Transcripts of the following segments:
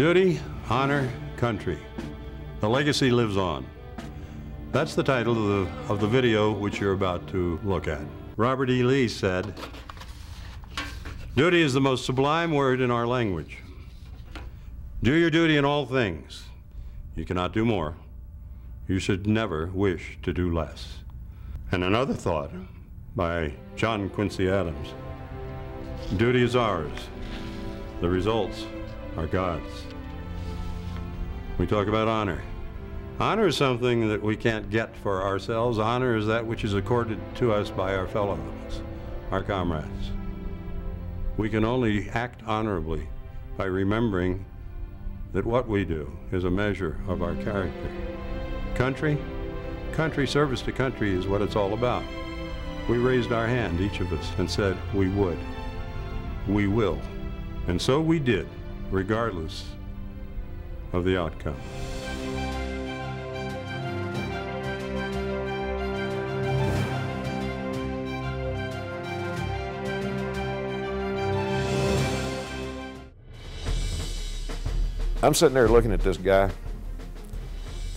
Duty, honor, country. The legacy lives on. That's the title of the video which you're about to look at. Robert E. Lee said, "Duty is the most sublime word in our language. Do your duty in all things. You cannot do more. You should never wish to do less." And another thought by John Quincy Adams. Duty is ours. The results are God's. We talk about honor. Honor is something that we can't get for ourselves. Honor is that which is accorded to us by our fellows, our comrades. We can only act honorably by remembering that what we do is a measure of our character. Country, service to country is what it's all about. We raised our hand, each of us, and said we would, we will. And so we did, regardless of the outcome. I'm sitting there looking at this guy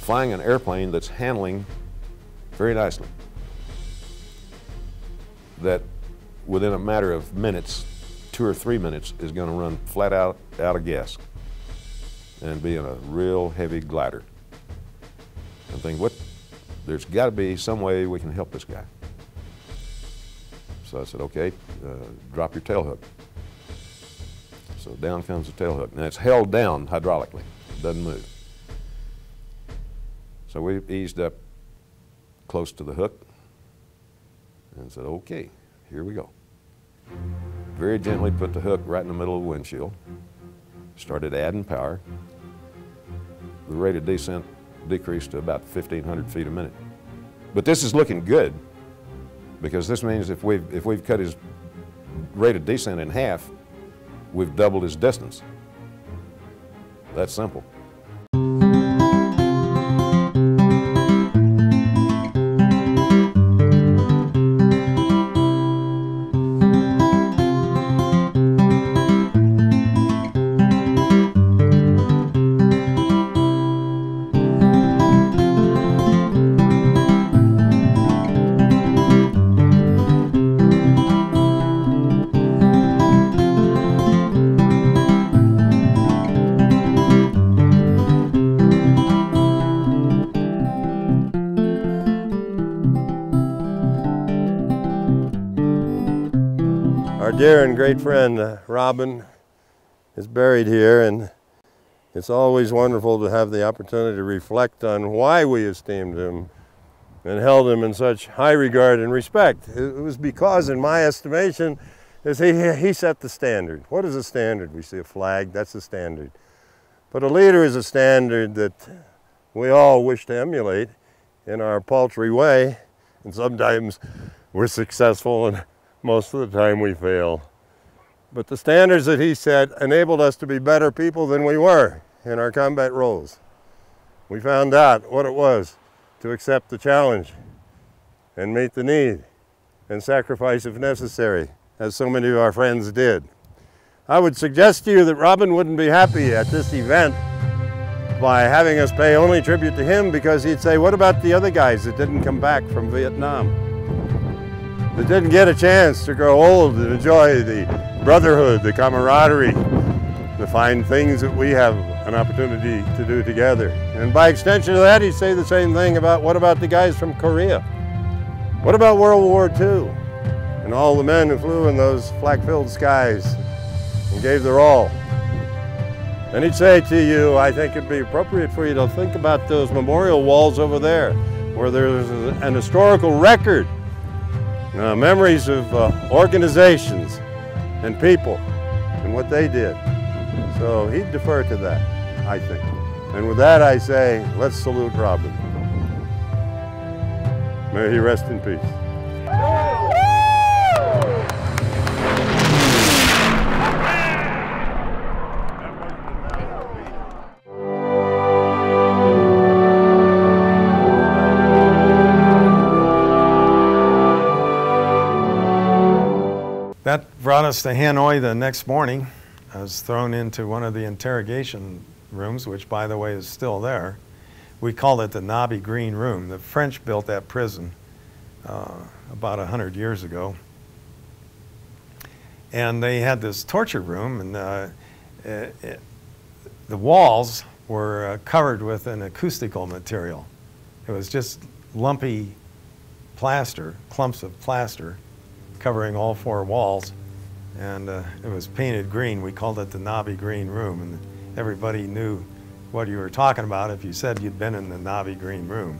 flying an airplane that's handling very nicely. That within a matter of minutes, 2 or 3 minutes, is going to run flat out of gas and be in a real heavy glider. I'm thinking, there's got to be some way we can help this guy. So I said, okay, drop your tail hook. So down comes the tail hook. And it's held down hydraulically. It doesn't move. So we eased up close to the hook and said, okay, here we go. Very gently put the hook right in the middle of the windshield. Started adding power. The rate of descent decreased to about 1,500 feet a minute. But this is looking good, because this means if we've cut his rate of descent in half, we've doubled his distance. That's simple. Our dear and great friend Robin is buried here, and it's always wonderful to have the opportunity to reflect on why we esteemed him and held him in such high regard and respect. It was because, in my estimation, he set the standard. What is a standard? We see a flag, that's a standard. But a leader is a standard that we all wish to emulate in our paltry way, and sometimes we're successful and most of the time we fail. But the standards that he set enabled us to be better people than we were in our combat roles. We found out what it was to accept the challenge and meet the need and sacrifice if necessary, as so many of our friends did. I would suggest to you that Robin wouldn't be happy at this event by having us pay only tribute to him, because he'd say, what about the other guys that didn't come back from Vietnam? That didn't get a chance to grow old and enjoy the brotherhood, the camaraderie, the fine things that we have an opportunity to do together. And by extension of that, he'd say the same thing about, what about the guys from Korea? What about World War II? And all the men who flew in those flak-filled skies and gave their all. And he'd say to you, I think it'd be appropriate for you to think about those memorial walls over there, where there's an historical record, memories of organizations and people and what they did. So he'd defer to that, I think. And with that I say, let's salute Robin. May he rest in peace. That brought us to Hanoi the next morning. I was thrown into one of the interrogation rooms, which by the way is still there. We called it the Nobby Green Room. The French built that prison about 100 years ago. And they had this torture room, and the walls were covered with an acoustical material. It was just lumpy plaster, clumps of plaster, covering all 4 walls. And it was painted green. We called it the Nobby Green Room. And everybody knew what you were talking about if you said you'd been in the Nobby Green Room.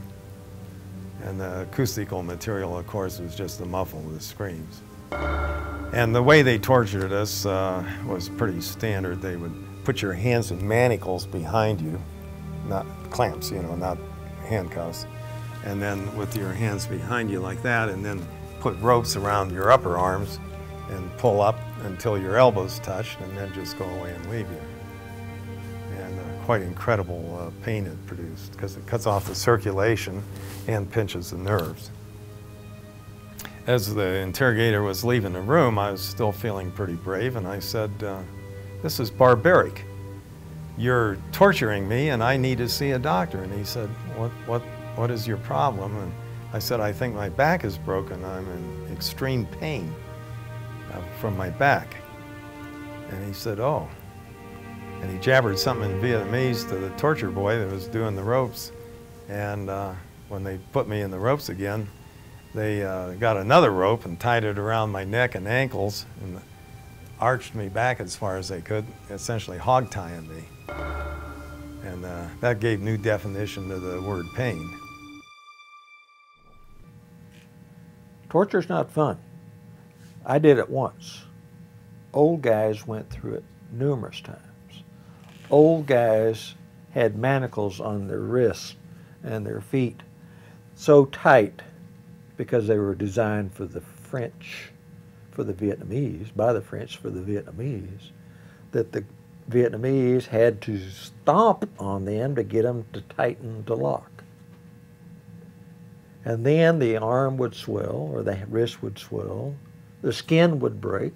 And the acoustical material, of course, was just the muffle, the screams. And the way they tortured us was pretty standard. They would put your hands in manacles behind you, not clamps, you know, not handcuffs. And then with your hands behind you like that, and then put ropes around your upper arms and pull up until your elbows touched, and then just go away and leave you. And quite incredible pain it produced, because it cuts off the circulation and pinches the nerves. As the interrogator was leaving the room, I was still feeling pretty brave, and I said, this is barbaric. You're torturing me, and I need to see a doctor. And he said, what is your problem? And I said, I think my back is broken. I'm in extreme pain from my back. And he said, oh. And he jabbered something in Vietnamese to the torture boy that was doing the ropes. And when they put me in the ropes again, they got another rope and tied it around my neck and ankles and arched me back as far as they could, essentially hog-tying me. And that gave new definition to the word pain. Torture's not fun. I did it once. Old guys went through it numerous times. Old guys had manacles on their wrists and their feet so tight because they were designed for the French, for the Vietnamese, by the French for the Vietnamese, that the Vietnamese had to stomp on them to get them to tighten the lock. And then the arm would swell, or the wrist would swell, the skin would break,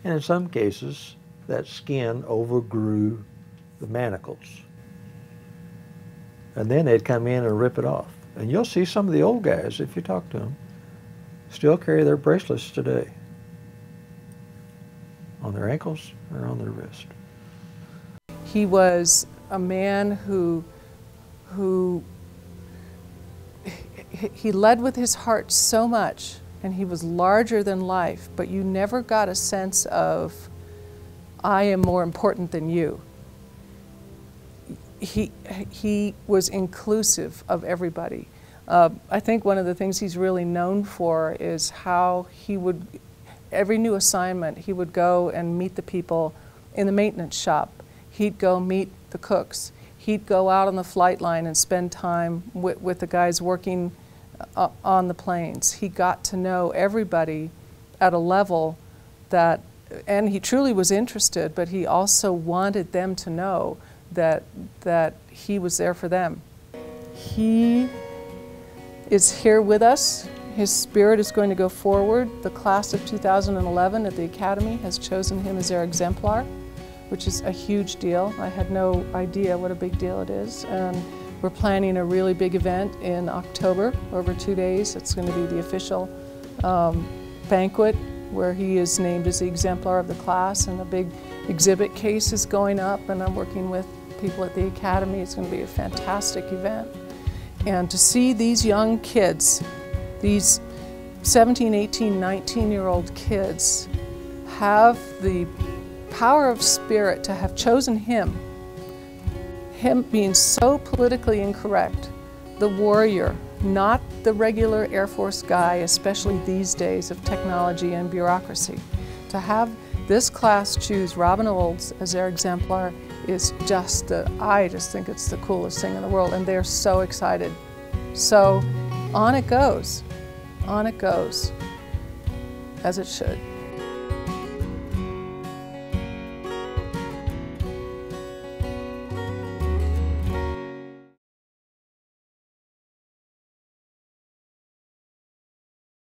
and in some cases, that skin overgrew the manacles. And then they'd come in and rip it off. And you'll see some of the old guys, if you talk to them, still carry their bracelets today on their ankles or on their wrist. He was a man who he led with his heart so much, and he was larger than life, but you never got a sense of, I am more important than you. He was inclusive of everybody. I think one of the things he's really known for is how he would, every new assignment, he would go and meet the people in the maintenance shop. He'd go meet the cooks. He'd go out on the flight line and spend time with the guys working on the planes. He got to know everybody at a level that, and he truly was interested, but he also wanted them to know that he was there for them. He is here with us. His spirit is going to go forward. The class of 2011 at the Academy has chosen him as their exemplar, which is a huge deal. I had no idea what a big deal it is. And we're planning a really big event in October, over 2 days. It's going to be the official banquet where he is named as the exemplar of the class, and a big exhibit case is going up, and I'm working with people at the Academy. It's going to be a fantastic event. And to see these young kids, these 17, 18, 19-year-old kids have the power of spirit to have chosen him being so politically incorrect, the warrior, not the regular Air Force guy, especially these days of technology and bureaucracy. To have this class choose Robin Olds as their exemplar is just, I just think it's the coolest thing in the world, and they're so excited. So on it goes, as it should.